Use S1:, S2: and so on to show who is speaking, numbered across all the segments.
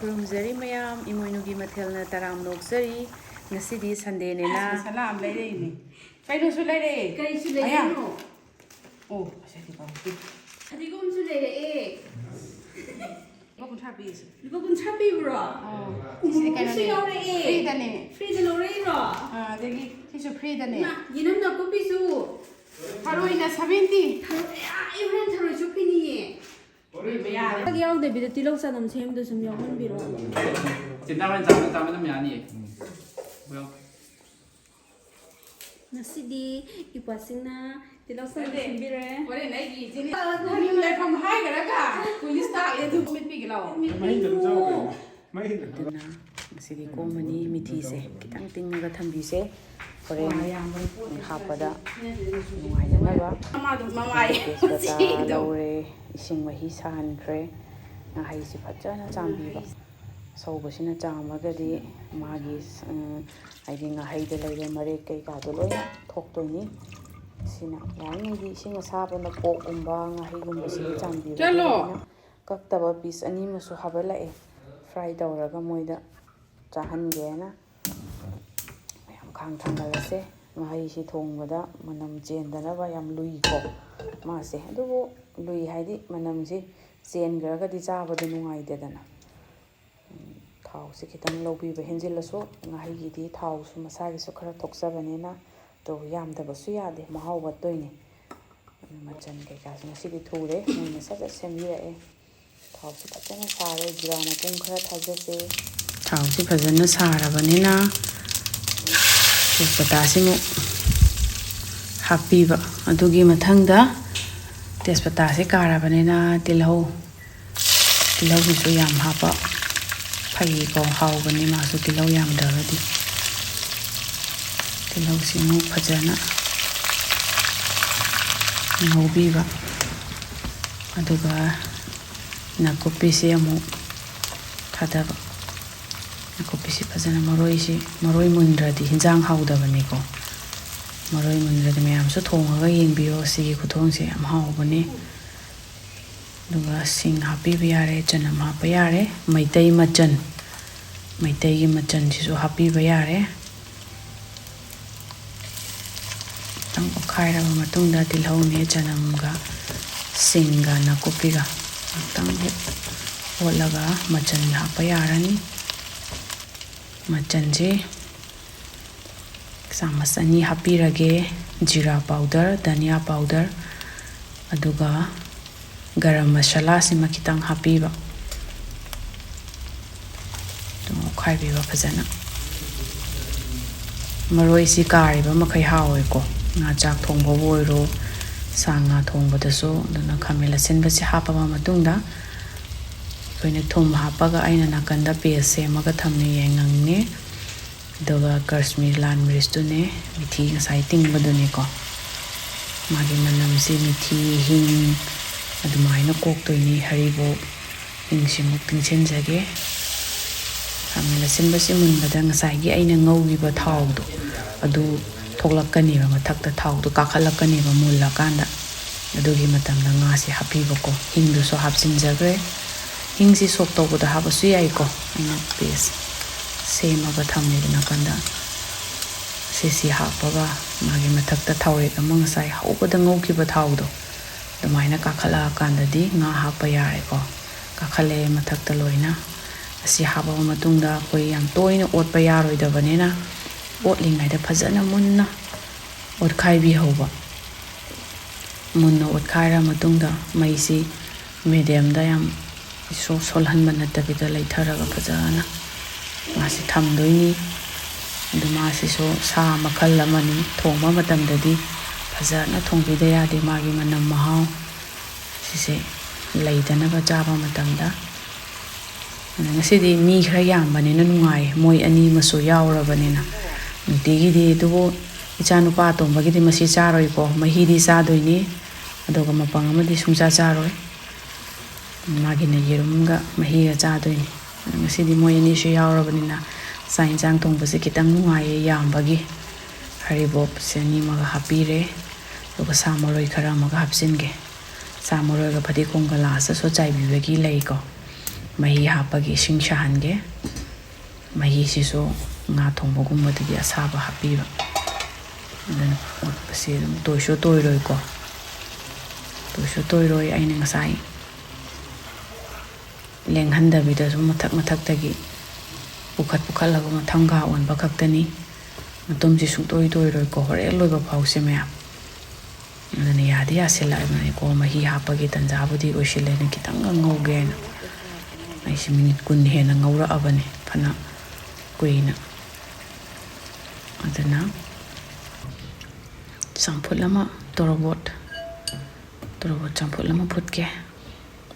S1: ꯈꯨꯔꯨꯝꯖꯔꯤ ꯃꯌꯥꯝ ꯏꯃꯣꯏꯅꯨꯒꯤ ꯃꯊꯦꯜꯅ ꯇꯔꯥꯝ ꯅꯣꯛꯆꯔꯤ ꯉꯁꯤꯗꯤ ꯁꯟꯗꯦꯅꯦꯅ
S2: ꯁꯂꯥꯝ ꯂꯩꯔꯛꯏꯅꯦ ꯀꯩꯅꯣꯁꯨ ꯂꯩꯔꯛꯑꯦ
S3: ꯀꯩꯁꯨ ꯂꯩꯔꯛꯏꯅꯣ
S2: ꯑꯣ ꯑꯁꯤꯗꯤ ꯄꯥꯎꯗꯤ
S3: ꯐꯗꯤꯒꯣꯝꯁꯨ ꯂꯩꯔꯛꯑꯦ
S2: ꯂꯨꯄꯥ 50 ꯄꯤꯁꯦ
S3: ꯂꯨꯄꯥ 50 ꯄꯤꯕ꯭ꯔꯣ
S2: ꯁꯤꯗꯤ
S3: ꯀꯩꯅꯣꯁꯨ ꯌꯥꯎꯔꯛꯑꯦ
S2: ꯐ꯭ꯔꯤꯗꯅꯦ
S3: ꯐ꯭ꯔꯤꯗ ꯂꯧꯔꯛꯏꯔꯣ
S2: ꯑꯗꯒꯤ ꯁꯤꯁꯨ ꯐ꯭ꯔꯤꯗꯅꯦ
S3: ꯌꯦꯅꯝ ꯅꯥꯀꯨꯞꯄꯤꯁꯨ
S2: ꯊꯔꯣꯏꯅ 70
S3: ꯑꯩ ꯍꯣꯔꯦꯟ ꯊꯔꯣꯏꯁꯨ ꯄꯤꯅꯤꯡꯉꯦ ꯌꯥꯎꯗꯕꯤꯗ ꯇꯤꯜꯍꯧ ꯆꯅꯝ ꯁꯦꯝꯕꯗ ꯁꯨꯝ ꯌꯥꯎꯍꯟꯕꯤꯔꯛꯑꯣ
S4: ꯆꯤꯟꯗꯥꯃꯟ ꯆꯥꯕ ꯑꯗꯨꯝ ꯌꯥꯅꯤꯌꯦ
S3: ꯉꯁꯤꯗꯤ ꯏꯄꯥꯁꯤꯡꯅ ꯇꯤꯜꯍꯧ ꯆꯅꯝ ꯁꯦꯝꯕꯤꯔꯦ
S2: ꯍꯣꯔꯦꯟ ꯑꯩꯒꯤ ꯏꯆꯦꯅꯤ ꯂꯩꯐꯝ ꯍꯥꯏꯈ꯭ꯔꯒ ꯄꯨꯂꯤꯁ ꯇꯥꯛꯑꯦ ꯑꯗꯨ ꯃꯤꯠꯄꯤꯒꯦ ꯂꯥꯛꯑꯣ
S1: ꯑꯗꯨꯅ ꯉꯁꯤꯗꯤ ꯀꯣꯝꯃꯅꯤ ꯃꯤꯊꯤꯁꯦ ꯈꯤꯇꯪ ꯇꯤꯡꯉꯒ ꯊꯝꯕꯤꯁꯦ ꯍꯣꯔꯦꯟ ꯍꯥꯞꯄꯗ ꯅꯨꯡꯉꯥꯏꯅꯅꯕ ꯇꯦꯖꯄꯇꯥ ꯂꯧꯔꯦ ꯏꯁꯤꯡ ꯃꯍꯤ ꯁꯥꯍꯟꯈ꯭ꯔꯦ ꯉꯥꯍꯩꯁꯤ ꯐꯖꯅ ꯆꯥꯝꯕꯤꯕ ꯁꯧꯕꯁꯤꯅ ꯆꯥꯝꯃꯒꯗꯤ ꯃꯥꯒꯤ ꯍꯥꯏꯗꯤ ꯉꯥꯍꯩꯗ ꯂꯩꯕ ꯃꯔꯦꯛ ꯀꯩꯀꯥꯗꯣ ꯂꯣꯏꯅ ꯊꯣꯛꯇꯣꯏꯅꯤ ꯁꯤꯅ ꯌꯥꯔꯤꯉꯩꯗꯤ ꯏꯁꯤꯡ ꯑꯁꯥꯕꯅ ꯄꯣꯛꯀꯨꯝꯕ ꯉꯥꯍꯩꯒꯨꯝꯕꯁꯤꯗꯤ ꯆꯥꯝꯕꯤꯕ ꯑꯩꯅ ꯀꯛꯇꯕ ꯄꯤꯁ 2 ꯑꯃꯁꯨ ꯍꯥꯞꯍꯜꯂꯛꯑꯦ ꯐ꯭ꯔꯥꯏ ꯇꯧꯔꯒ ꯃꯣꯏꯗ ꯆꯥꯍꯟꯒꯦꯅ ꯃꯌꯥꯝ ꯈꯥꯡ ꯊꯥꯡꯅꯔꯁꯦ ꯉꯥꯍꯩꯁꯤ ꯊꯣꯡꯕꯗ ꯃꯅꯝ ꯆꯦꯟꯗꯅꯕ ꯌꯥꯝ ꯂꯨꯏꯀꯣ ꯃꯥꯁꯦ ꯑꯗꯨꯕꯨ ꯂꯨꯏ ꯍꯥꯏꯗꯤ ꯃꯅꯝꯁꯤ ꯆꯦꯟꯈ꯭ꯔꯒꯗꯤ ꯆꯥꯕꯗ ꯅꯨꯡꯉꯥꯏꯇꯦꯗꯅ ꯊꯥꯎꯁꯤ ꯈꯤꯇꯪ ꯂꯧꯕꯤꯕ ꯍꯦꯟꯖꯤꯜꯂꯁꯨ ꯉꯥꯍꯩꯒꯤꯗꯤ ꯊꯥꯎꯁꯨ ꯃꯁꯥꯒꯤꯁꯨ ꯈꯔ ꯊꯣꯛꯆꯕꯅꯤꯅ ꯑꯗꯣ ꯌꯥꯝꯗꯕꯁꯨ ꯌꯥꯗꯦ ꯃꯍꯥꯎ ꯋꯥꯠꯇꯣꯏꯅꯤ ꯃꯆꯜ ꯀꯩꯀꯥꯁꯨ ꯉꯁꯤꯗꯤ ꯊꯨꯔꯦ ꯃꯣꯏꯅ ꯁꯠ ꯁꯦꯝꯕꯤꯔꯛꯑꯦ ꯊꯥꯎꯁꯤ ꯐꯖꯅ ꯁꯥꯔꯦ ꯖꯤꯔꯥ ꯃꯄꯨꯡ ꯈꯔ ꯊꯥꯖꯁꯦ ꯊꯥꯎꯁꯤ ꯐꯖꯅ ꯁꯥꯔꯕꯅꯤꯅ ꯇꯦꯖꯄꯇꯥꯁꯤꯃꯨꯛ ꯍꯥꯞꯄꯤꯕ ꯑꯗꯨꯒꯤ ꯃꯊꯪꯗ ꯇꯦꯖꯄꯇꯥꯁꯤ ꯀꯥꯔꯕꯅꯤꯅ ꯇꯤꯜꯍꯧꯒꯤꯁꯨ ꯌꯥꯝ ꯍꯥꯞꯄ ꯐꯩꯀꯣ ꯍꯥꯎꯕꯅꯤ ꯃꯥꯁꯨ ꯇꯤꯜꯍꯧ ꯌꯥꯝꯗ꯭ꯔꯒꯗꯤ ꯇꯤꯜꯍꯧꯁꯤꯃꯨꯛ ꯐꯖꯅ ꯉꯧꯕꯤꯕ ꯑꯗꯨꯒ ꯅꯥꯀꯨꯞꯄꯤꯁꯤ ꯑꯃꯨꯛ ꯊꯥꯗꯕ ꯅꯥꯀꯨꯞꯄꯤꯁꯤ ꯐꯖꯅ ꯃꯔꯣꯏ ꯃꯨꯟꯗ꯭ꯔꯗꯤ ꯍꯤꯟꯖꯥꯡ ꯍꯥꯎꯗꯕꯅꯤꯀꯣ ꯃꯔꯣꯏ ꯃꯨꯟꯗ꯭ꯔꯗꯤ ꯃꯌꯥꯝꯁꯨ ꯊꯣꯡꯉꯒ ꯌꯦꯡꯕꯤꯌꯣ ꯁꯤꯒꯤ ꯈꯨꯊꯣꯡꯁꯦ ꯌꯥꯝ ꯍꯥꯎꯕꯅꯤ ꯑꯗꯨꯒ ꯁꯤꯡ ꯍꯥꯞꯄꯤꯕ ꯌꯥꯔꯦ ꯆꯅꯝ ꯍꯥꯞꯄ ꯌꯥꯔꯦ ꯃꯩꯇꯩꯒꯤ ꯃꯆꯜꯁꯤꯁꯨ ꯍꯥꯞꯄꯤꯕ ꯌꯥꯔꯦ ꯈꯤꯇꯪ ꯑꯣꯠꯈꯥꯏꯔꯕ ꯃꯇꯨꯡꯗ ꯇꯤꯜꯍꯧꯅꯦ ꯆꯅꯝꯒ ꯁꯤꯡꯒ ꯅꯥꯀꯨꯞꯄꯤꯒ ꯉꯥꯛꯇꯪ ꯑꯣꯠꯂꯒ ꯃꯆꯜ ꯍꯥꯞꯄ ꯌꯥꯔꯅꯤ ꯃꯆꯜꯁꯤ ꯆꯥꯃꯁ 2 ꯍꯥꯞꯄꯤꯔꯒꯦ ꯖꯤꯔꯥ ꯄꯥꯎꯗꯔ ꯙꯅꯤꯌꯥ ꯄꯥꯎꯗꯔ ꯑꯗꯨꯒ ꯒꯔꯝ ꯃꯁꯥꯂꯥꯁꯤꯃ ꯈꯤꯇꯪ ꯍꯥꯞꯄꯤꯕ ꯑꯗꯨꯝ ꯑꯣꯠꯈꯥꯏꯕꯤꯕ ꯐꯖꯅ ꯃꯔꯣꯏꯁꯤ ꯀꯥꯔꯤꯕ ꯃꯈꯩ ꯍꯥꯎꯋꯦꯀꯣ ꯉꯥ ꯆꯥꯛ ꯊꯣꯡꯕꯕꯨ ꯑꯣꯏꯔꯣ ꯁꯥ ꯉꯥ ꯊꯣꯡꯕꯗꯁꯨ ꯑꯗꯨꯅ ꯈꯥꯃꯦꯟ ꯑꯁꯤꯟꯕꯁꯤ ꯍꯥꯞꯄꯕ ꯃꯇꯨꯡꯗ ꯑꯩꯈꯣꯏꯅ ꯊꯨꯝ ꯍꯥꯞꯄꯒ ꯑꯩꯅ ꯅꯥꯀꯟꯗ ꯄꯦꯁ ꯁꯦꯝꯃꯒ ꯊꯝꯃꯦ ꯌꯥꯏꯉꯪꯅꯦ ꯑꯗꯨꯒ ꯀꯥꯁꯃꯤꯔ ꯂꯥꯜ ꯃꯤꯔꯤꯁꯇꯨꯅꯦ ꯃꯤꯊꯤ ꯉꯁꯥꯏ ꯇꯤꯡꯕꯗꯨꯅꯦꯀꯣ ꯃꯥꯒꯤ ꯃꯅꯝꯁꯤ ꯃꯤꯊꯤ ꯍꯤꯡ ꯑꯗꯨꯃꯥꯏꯅ ꯀꯣꯛꯇꯣꯏꯅꯤ ꯍꯔꯤꯕꯣꯞ ꯍꯤꯡꯁꯤꯃꯨꯛ ꯇꯤꯡꯁꯤꯟꯖꯒꯦ ꯈꯥꯃꯦꯟ ꯑꯁꯤꯟꯕꯁꯤ ꯃꯨꯟꯕꯗ ꯉꯁꯥꯏꯒꯤ ꯑꯩꯅ ꯉꯧꯈꯤꯕ ꯊꯥꯎꯗꯣ ꯑꯗꯨ ꯊꯣꯛꯂꯛꯀꯅꯦꯕ ꯃꯊꯛꯇ ꯊꯥꯎꯗꯣ ꯀꯥꯈꯠꯂꯛꯀꯅꯦꯕ ꯃꯨꯜꯂꯀꯥꯟꯗ ꯑꯗꯨꯒꯤ ꯃꯇꯝꯗ ꯉꯥꯁꯤ ꯍꯥꯞꯄꯤꯕꯀꯣ ꯍꯤꯡꯗꯨꯁꯨ ꯍꯥꯞꯆꯤꯟꯖꯈ꯭ꯔꯦ ꯍꯤꯡꯁꯤ ꯁꯣꯛ ꯇꯧꯕꯗ ꯍꯥꯞꯄꯁꯨ ꯌꯥꯏꯀꯣ ꯑꯩꯅ ꯄꯦꯁ ꯁꯦꯝꯃꯒ ꯊꯝꯃꯦꯕ ꯅꯥꯀꯟꯗ ꯁꯤꯁꯤ ꯍꯥꯞꯄꯒ ꯃꯥꯒꯤ ꯃꯊꯛꯇ ꯊꯥꯎꯔꯦꯛ ꯑꯃ ꯉꯁꯥꯏ ꯍꯧꯕꯗ ꯉꯧꯈꯤꯕ ꯊꯥꯎꯗꯣ ꯑꯗꯨꯃꯥꯏꯅ ꯀꯥꯈꯠꯂꯛꯑꯀꯥꯟꯗꯗꯤ ꯉꯥ ꯍꯥꯞꯄ ꯌꯥꯔꯦꯀꯣ ꯀꯥꯈꯠꯂꯛꯑꯦ ꯃꯊꯛꯇ ꯂꯣꯏꯅ ꯑꯁꯤ ꯍꯥꯞꯄꯕ ꯃꯇꯨꯡꯗ ꯑꯩꯈꯣই ꯌꯥꯝ ꯇꯣꯏꯅ ꯑꯣꯠꯄ ꯌꯥꯔꯣꯏꯗꯕꯅꯤꯅ ꯑꯣꯠꯂꯤꯉꯩꯗ ꯐꯖꯅ ꯃꯨꯟꯅ ꯑꯣꯠꯈꯥꯏꯕꯤꯍꯧꯕ ꯃꯨꯟꯅ ꯑꯣꯠꯈꯥꯏꯔ ꯃꯇꯨꯡꯗ ꯃꯩꯁꯤ ꯃꯦꯗꯤꯌꯝꯗ ꯌꯥꯝ ꯁꯣꯜꯍꯟꯕ ꯅꯠꯇꯕꯤꯗ ꯂꯩꯊꯔꯒ ꯐꯖꯅ ꯃꯥꯁꯤ ꯊꯝꯗꯣꯏꯅꯤ ꯑꯗꯨ ꯃꯥꯁꯤꯁꯨ ꯁꯥ ꯃꯈꯜ ꯑꯃꯅꯤ ꯊꯣꯡꯕ ꯃꯇꯝꯗꯗꯤ ꯐꯖꯅ ꯊꯣꯡꯕꯤꯗ ꯌꯥꯗꯦ ꯃꯥꯒꯤ ꯃꯅꯝ ꯃꯍꯥꯎ ꯁꯤꯁꯦ ꯂꯩꯗꯅꯕ ꯆꯥꯕ ꯃꯇꯝꯗ ꯉꯁꯤꯗꯤ ꯃꯤ ꯈꯔ ꯌꯥꯝꯕꯅꯤꯅ ꯅꯨꯡꯉꯥꯏ ꯃꯣꯏ 2 ꯑꯃꯁꯨ ꯌꯥꯎꯔꯕꯅꯤꯅ ꯅꯨꯡꯇꯤꯒꯤꯗꯤ ꯑꯗꯨꯕꯨ ꯏꯆꯥꯅꯨꯄꯥ ꯑꯇꯣꯝꯕꯒꯤꯗꯤ ꯃꯁꯤ ꯆꯥꯔꯣꯏꯀꯣ ꯃꯍꯤꯗꯤ ꯆꯥꯗꯣꯏꯅꯤ ꯑꯗꯨꯒ ꯃꯄꯪ ꯑꯃꯗꯤ ꯁꯨꯡꯆꯥ ꯆꯥꯔꯣꯏ ꯃꯥꯒꯤꯅ ꯌꯦꯔꯨꯝꯒ ꯃꯍꯤꯒ ꯆꯥꯗꯣꯏꯅꯤ ꯉꯁꯤꯗꯤ ꯃꯣꯏ 2ꯁꯨ ꯌꯥꯎꯔꯕꯅꯤ나 ꯆꯥꯛ ꯌꯦꯟꯁꯥꯡ ꯊꯣꯡꯕꯁꯦ ꯈꯤꯇꯪ ꯅꯨꯡꯉꯥꯏꯌꯦ ꯌꯥꯝꯕꯒꯤ ꯍꯔꯤꯕꯣꯞꯁꯦ 2 ꯑꯃꯒ ꯍꯥꯞꯄꯤꯔꯦ ꯑꯗꯨꯒ ꯁꯥ ꯃꯔꯣꯏ ꯈꯔ ꯑꯃꯒ ꯍꯥꯞꯆꯤꯟꯒꯦ ꯁꯥ ꯃꯔꯣꯏꯒ ꯐꯗꯤꯒꯣꯝꯒ ꯂꯥꯁꯇꯁꯨ ꯆꯥꯏꯕꯤꯕꯒꯤ ꯂꯩꯀꯣ ꯃꯍꯤ ꯍꯥꯞꯄꯒꯤ ꯏꯁꯤꯡ ꯁꯥꯍꯟꯒꯦ ꯃꯍꯤꯁꯤꯁꯨ ꯉꯥ ꯊꯣꯡꯕꯒꯨꯝꯕꯗꯗꯤ ꯑꯁꯥꯕ ꯍꯥꯞꯄꯤꯕ ꯑꯗꯨꯅ ꯑꯣꯠꯄꯁꯤ ꯑꯗꯨꯝ ꯇꯣꯏꯁꯨ ꯇꯣꯏꯔꯣꯏꯀꯣ ꯇꯣꯏꯁꯨ ꯇꯣꯏꯔꯣꯏ ꯑꯩꯅ ꯉꯁꯥꯏ ꯂꯦꯡꯍꯟꯗꯕꯤꯗ ꯁꯨꯝ ꯃꯊꯛꯇꯒꯤ ꯄꯨꯈꯠꯂꯒ ꯃꯊꯪꯒꯥ ꯑꯣꯟꯕ ꯈꯛꯇꯅꯤ ꯃꯇꯨꯝꯁꯤ ꯁꯨꯡꯇꯣꯏ ꯇꯣꯏꯔꯣꯏꯀꯣ ꯍꯣꯔꯦꯟ ꯂꯣꯏꯕ ꯐꯥꯎꯁꯦ ꯃꯌꯥꯝ ꯑꯗꯨꯅ ꯌꯥꯗꯤ ꯌꯥꯁꯤꯜꯂꯛꯑꯕꯅꯤꯀꯣ ꯃꯍꯤ ꯍꯥꯞꯄꯒꯤ ꯇꯟꯖꯥꯕꯨꯗꯤ ꯑꯣꯏꯁꯤꯜꯂꯦꯅ ꯈꯤꯇꯪꯒ ꯉꯧꯒꯦꯅ ꯑꯩꯁꯤ ꯃꯤꯅꯤꯠ 10 ꯍꯦꯟꯅ ꯉꯧꯔꯛꯑꯕꯅꯤ ꯐꯅ ꯀꯨꯏꯅ ꯑꯗꯨꯅ ꯆꯝꯐꯨꯠ ꯑꯃ ꯇꯣꯔꯕꯣꯠ ꯆꯝꯐꯨꯠ ꯑꯃ ꯐꯨꯠꯀꯦ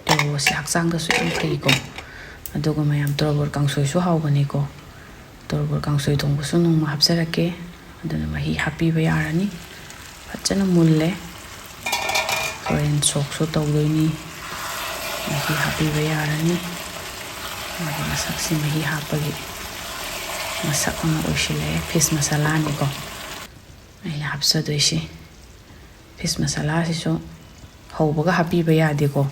S1: ꯇꯣꯔꯕꯣꯠꯁꯦ ꯍꯛꯆꯥꯡꯗꯁꯨ ꯌꯥꯝ ꯐꯩꯀꯣ ꯑꯗꯨꯒ ꯃꯌꯥꯝ ꯇꯣꯔꯕꯣꯠ ꯀꯥꯡꯁꯣꯏꯁꯨ ꯍꯥꯎꯕꯅꯤꯀꯣ ꯇꯣꯔꯕꯣꯠ ꯀꯥꯡꯁꯣꯏ ꯊꯣꯡꯕꯁꯨ ꯅꯣꯡꯃ ꯍꯥꯞꯆꯔꯛꯀꯦ ꯑꯗꯨꯅ ꯃꯍꯤ ꯍꯥꯞꯄꯤꯕ ꯌꯥꯔꯅꯤ ꯐꯖꯅ ꯃꯨꯜꯂꯦ ꯍꯣꯔꯦꯟ ꯁꯣꯛꯁꯨ ꯇꯧꯗꯣꯏꯅꯤ ꯃꯍꯤ ꯍꯥꯞꯄꯤꯕ ꯌꯥꯔꯅꯤ ꯃꯥꯒꯤ ꯃꯁꯛꯁꯤ ꯃꯍꯤ ꯍꯥꯞꯄꯒꯤ ꯃꯁꯛ ꯑꯃ ꯑꯣꯏꯁꯤꯜꯂꯛꯑꯦ ꯐꯤꯁ ꯃꯁꯥꯂꯥꯅꯤꯀꯣ ꯑꯩꯅ ꯍꯥꯞꯆꯗꯣꯏꯁꯤ ꯐꯤꯁ ꯃꯁꯥꯂꯥꯁꯤꯁꯨ ꯍꯧꯕꯒ ꯍꯥꯞꯄꯤꯕ ꯌꯥꯗꯦꯀꯣ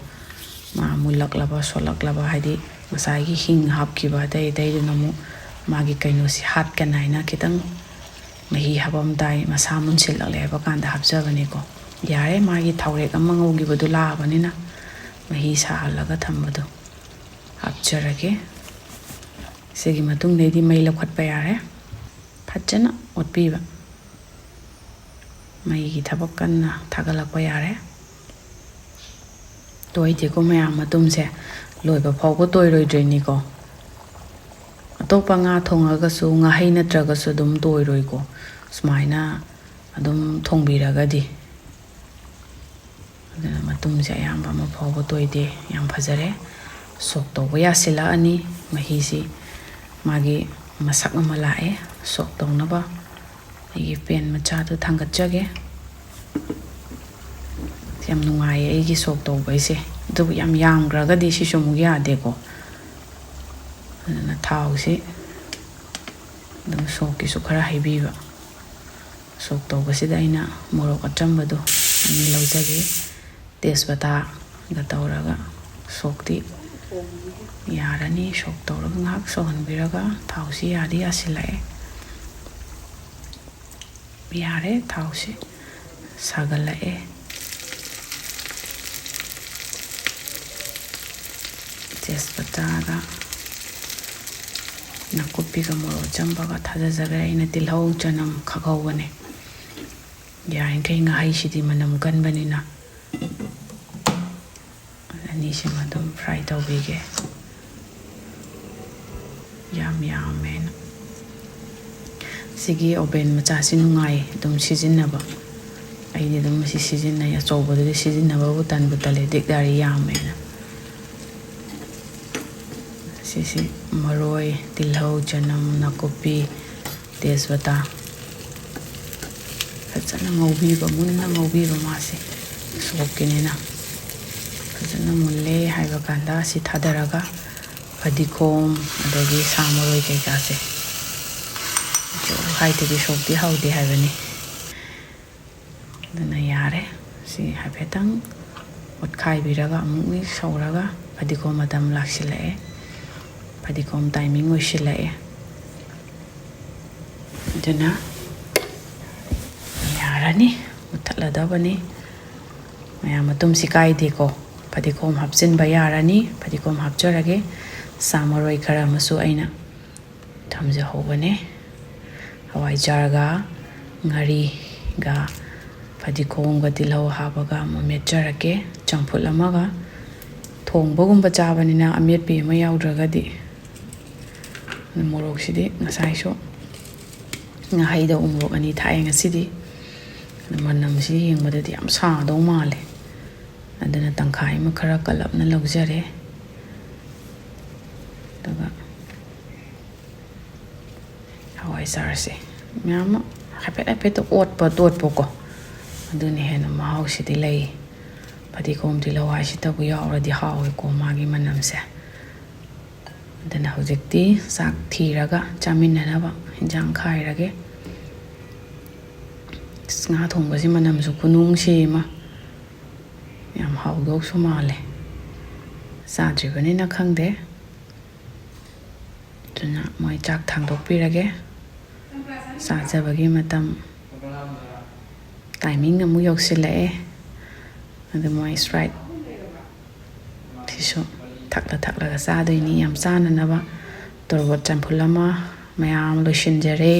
S1: ꯃꯥ ꯃꯨꯜꯂꯛꯂꯕ ꯁꯣꯜꯂꯛꯂꯕ ꯍꯥꯏꯗꯤ ꯉꯁꯥꯏꯒꯤ ꯍꯤꯡ ꯍꯥꯞꯈꯤꯕ ꯑꯇꯩꯗꯨꯅ ꯑꯃꯨꯛ ꯃꯥꯒꯤ ꯀꯩꯅꯣꯁꯤ ꯍꯥꯠꯀꯅꯥꯏꯅ ꯈꯤꯇꯪ ꯃꯍꯤ ꯍꯥꯞꯄꯝꯗꯥꯏ ꯃꯁꯥ ꯃꯨꯟꯁꯤꯜꯂꯛꯂꯦ ꯍꯥꯏꯕ ꯀꯥꯟꯗ ꯍꯥꯞꯆꯕꯅꯤꯀꯣ ꯌꯥꯔꯦ ꯃꯥꯒꯤ ꯊꯥꯎꯔꯦꯛ ꯑꯃ ꯉꯧꯈꯤꯕꯗꯨ ꯂꯥꯛꯑꯕꯅꯤꯅ ꯃꯍꯤ ꯁꯥꯍꯜꯂꯒ ꯊꯝꯕꯗꯣ ꯍꯥꯞꯆꯔꯒꯦ ꯁꯤꯒꯤ ꯃꯇꯨꯡꯗꯩꯗꯤ ꯃꯩ ꯂꯧꯈꯠꯄ ꯌꯥꯔꯦ ꯐꯖꯅ ꯑꯣꯠꯄꯤꯕ ꯃꯩꯒꯤ ꯊꯕꯛ ꯀꯟꯅ ꯊꯥꯒꯠꯂꯛꯄ ꯌꯥꯔꯦ ꯇꯣꯏꯗꯦꯀꯣ ꯃꯌꯥꯝ ꯃꯇꯨꯝꯁꯦ ꯂꯣꯏꯕ ꯐꯥꯎꯕ ꯇꯣꯏꯔꯣꯏꯗ꯭ꯔꯤꯅꯤꯀꯣ ꯑꯇꯣꯞꯄ ꯉꯥ ꯊꯣꯡꯉꯒꯁꯨ ꯉꯥꯍꯩ ꯅꯠꯇ꯭ꯔꯒꯁꯨ ꯑꯗꯨꯝ ꯇꯣꯏꯔꯣꯏꯀꯣ ꯁꯨꯃꯥꯏꯅ ꯑꯗꯨꯝ ꯊꯣꯡꯕꯤꯔꯒꯗꯤ ꯑꯗꯨꯅ ꯃꯇꯨꯝꯁꯦ ꯑꯌꯥꯝꯕ ꯑꯃ ꯐꯥꯎꯕ ꯇꯣꯏꯗꯦ ꯌꯥꯝ ꯐꯖꯔꯦ ꯁꯣꯛ ꯇꯧꯕ ꯌꯥꯁꯤꯜꯂꯛꯑꯅꯤ ꯃꯍꯤꯁꯤ ꯃꯥꯒꯤ ꯃꯁꯛ ꯑꯃ ꯂꯥꯛꯑꯦ ꯁꯣꯛ ꯇꯧꯅꯕ ꯑꯩꯒꯤ ꯄꯦꯟ ꯃꯆꯥꯗꯨ ꯊꯥꯡꯒꯠꯆꯒꯦ ꯌꯥꯝ ꯅꯨꯡꯉꯥꯏꯌꯦ ꯑꯩꯒꯤ ꯁꯣꯛ ꯇꯧꯕꯩꯁꯦ ꯑꯗꯨꯕꯨ ꯌꯥꯝ ꯌꯥꯝꯈ꯭ꯔꯒꯗꯤ ꯁꯤꯁꯨ ꯑꯃꯨꯛ ꯌꯥꯗꯦꯀꯣ ꯑꯗꯨꯅ ꯊꯥꯎꯁꯤ ꯑꯗꯨꯝ ꯁꯣꯛꯀꯤꯁꯨ ꯈꯔ ꯍꯩꯕꯤꯕ ꯁꯣꯛ ꯇꯧꯕꯁꯤꯗ ꯑꯩꯅ ꯃꯣꯔꯣꯛ ꯑꯆꯝꯕꯗꯣ ꯑꯅꯤ ꯂꯧꯖꯒꯦ ꯇꯦꯖꯄꯇꯥꯒ ꯇꯧꯔꯒ ꯁꯣꯛꯇꯤ ꯌꯥꯔꯅꯤ ꯁꯣꯛ ꯇꯧꯔꯒ ꯉꯥꯏꯍꯥꯛ ꯁꯧꯍꯟꯕꯤꯔꯒ ꯊꯥꯎꯁꯤ ꯌꯥꯗꯤ ꯌꯥꯁꯤꯜꯂꯛꯑꯦ ꯌꯥꯔꯦ ꯊꯥꯎꯁꯤ ꯁꯥꯒꯠꯂꯛꯑꯦ ꯇꯦꯖꯄꯇꯥꯒ ꯅꯥꯀꯨꯞꯄꯤꯒ ꯃꯣꯔꯣꯛ ꯑꯆꯝꯕꯒ ꯊꯥꯖꯖꯈ꯭ꯔꯦ ꯑꯩꯅ ꯇꯤꯜꯍꯧ ꯆꯅꯝ ꯈꯥꯛꯍꯧꯕꯅꯦ ꯌꯥꯔꯤꯈꯩ ꯉꯥꯍꯩꯁꯤꯗꯤ ꯃꯅꯝ ꯀꯟꯕꯅꯤꯅ ꯑꯅꯤꯁꯤꯃ ꯑꯗꯨꯝ ꯐ꯭ꯔꯥꯏ ꯇꯧꯕꯤꯒꯦ ꯌꯥꯝꯃꯦꯅ ꯁꯤꯒꯤ ꯑꯣꯚꯦꯟ ꯃꯆꯥꯁꯤ ꯅꯨꯡꯉꯥꯏ ꯑꯗꯨꯝ ꯁꯤꯖꯤꯟꯅꯕ ꯑꯩꯗꯤ ꯑꯗꯨꯝ ꯃꯁꯤ ꯁꯤꯖꯤꯟꯅꯩ ꯑꯆꯧꯕꯗꯨꯗꯤ ꯁꯤꯖꯤꯟꯅꯕꯕꯨ ꯇꯜꯂꯦ ꯗꯤꯛꯗꯥꯔꯤ ꯌꯥꯝꯃꯦꯅ ꯁꯤꯁꯤ ꯃꯔꯣꯏ ꯇꯤꯜꯍꯧ ꯆꯅꯝ ꯅꯥꯀꯨꯞꯄꯤ ꯇꯦꯖꯄꯇꯥ ꯐꯖꯅ ꯉꯧꯕꯤꯕ ꯃꯨꯟꯅ ꯉꯧꯕꯤꯕ ꯃꯥꯁꯦ ꯁꯣꯛꯀꯤꯅꯤꯅ ꯐꯖꯅ ꯃꯨꯜꯂꯦ ꯍꯥꯏꯕ ꯀꯥꯟꯗ ꯁꯤ ꯊꯥꯗꯔꯒ ꯐꯗꯤꯒꯣꯝ ꯑꯗꯒꯤ ꯁꯥ ꯃꯔꯣꯏ ꯀꯩꯀꯥꯁꯦ ꯍꯥꯏꯗꯗꯤ ꯁꯣꯛꯇꯤ ꯍꯥꯎꯗꯦ ꯍꯥꯏꯕꯅꯤ ꯑꯗꯨꯅ ꯌꯥꯔꯦ ꯁꯤ ꯍꯥꯏꯐꯦꯠꯇꯪ ꯑꯣꯠꯈꯥꯏꯕꯤꯔꯒ ꯑꯃꯨꯛ ꯁꯧꯔꯒ ꯐꯗꯤꯒꯣꯝ ꯃꯇꯝ ꯂꯥꯛꯁꯤꯜꯂꯛꯑꯦ ꯐꯗꯤꯒꯣꯝ ꯇꯥꯏꯃꯤꯡ ꯑꯣꯏꯁꯤꯜꯂꯛꯑꯦ ꯑꯗꯨꯅ ꯌꯥꯔꯅꯤ ꯃꯨꯠꯊꯠꯂꯗꯕꯅꯤ ꯃꯌꯥꯝ ꯃꯇꯨꯝꯁꯤ ꯀꯥꯏꯗꯦꯀꯣ ꯐꯗꯤꯒꯣꯝ ꯍꯥꯞꯆꯤꯟꯕ ꯌꯥꯔꯅꯤ ꯐꯗꯤꯒꯣꯝ ꯍꯥꯞꯆꯔꯒꯦ ꯁꯥ ꯃꯔꯣꯏ ꯈꯔ ꯑꯃꯁꯨ ꯑꯩꯅ ꯊꯝꯖꯍꯧꯕꯅꯦ ꯍꯋꯥꯏꯖꯥꯔꯒ ꯉꯥꯔꯤꯒ ꯐꯗꯤꯒꯣꯝꯒ ꯇꯤꯜꯍꯧ ꯍꯥꯞꯄꯒ ꯑꯃꯨꯛ ꯃꯦꯠꯆꯔꯛꯀꯦ ꯆꯝꯐꯨꯠ ꯑꯃꯒ ꯊꯣꯡꯕꯒꯨꯝꯕ ꯆꯥꯕꯅꯤꯅ ꯑꯃꯦꯠꯄꯤ ꯑꯃ ꯌꯥꯎꯗ꯭ꯔꯒꯗꯤ ꯃꯣꯔꯣꯛꯁꯤꯗꯤ ꯉꯁꯥꯏꯁꯨ ꯉꯥꯍꯩꯗ ꯎꯃꯣꯔꯣꯛ 2 ꯊꯥꯛꯑꯦ ꯉꯁꯤꯗꯤ ꯃꯅꯝꯁꯤ ꯌꯦꯡꯕꯗꯗꯤ ꯌꯥꯝ ꯁꯥꯗꯧ ꯃꯥꯜꯂꯦ ꯑꯗꯨꯅ ꯇꯪꯈꯥꯏ ꯑꯃ ꯈꯔ ꯀꯜꯂꯞꯅ ꯂꯧꯖꯔꯦ ꯑꯗꯨꯒ ꯍꯋꯥꯏꯖꯥꯔꯁꯦ ꯃꯌꯥꯝ ꯑꯃ ꯍꯥꯏꯐꯦꯠꯇ ꯇꯣꯠꯄꯀꯣ ꯑꯗꯨꯅ ꯍꯦꯟꯅ ꯃꯍꯥꯎꯁꯤꯗꯤ ꯂꯩ ꯐꯗꯤꯒꯣꯝ ꯇꯤꯜꯍꯧ ꯍꯥꯏꯁꯤꯇꯕꯨ ꯌꯥꯎꯔꯗꯤ ꯍꯥꯎꯋꯦꯀꯣ ꯃꯥꯒꯤ ꯃꯅꯝꯁꯦ ꯑꯗꯨꯅ ꯍꯧꯖꯤꯛꯇꯤ ꯆꯥꯛ ꯊꯤꯔꯒ ꯆꯥꯃꯤꯟꯅꯅꯕ ꯏꯟꯖꯥꯡ ꯈꯥꯏꯔꯒꯦ ꯉꯥ ꯊꯣꯡꯕꯁꯤ ꯃꯅꯝꯁꯨ ꯈꯨꯅꯨꯡꯁꯤ ꯑꯃ ꯌꯥꯝ ꯍꯥꯎꯗꯧꯁꯨ ꯃꯥꯜꯂꯦ ꯆꯥꯗ꯭ꯔꯤꯕꯅꯤꯅ ꯈꯪꯗꯦ ꯑꯗꯨꯅ ꯃꯣꯏ ꯆꯥꯛ ꯊꯥꯡꯗꯣꯛꯄꯤꯔꯒꯦ ꯆꯥꯖꯕꯒꯤ ꯃꯇꯝ ꯇꯥꯏꯃꯤꯡ ꯑꯃꯨꯛ ꯌꯧꯁꯤꯜꯂꯛꯑꯦ ꯑꯗꯨ ꯃꯣꯏ ꯁ꯭ꯄ꯭ꯔꯥꯏꯠ ꯁꯤꯁꯨ ꯊꯛꯂꯒ ꯆꯥꯗꯣꯏꯅꯤ ꯌꯥꯝ ꯆꯥꯅꯅꯕ ꯇꯣꯔꯕꯣꯠ ꯆꯝꯐꯨꯠ ꯑꯃ ꯃꯌꯥꯝ ꯂꯣꯏꯁꯤꯟꯖꯔꯦ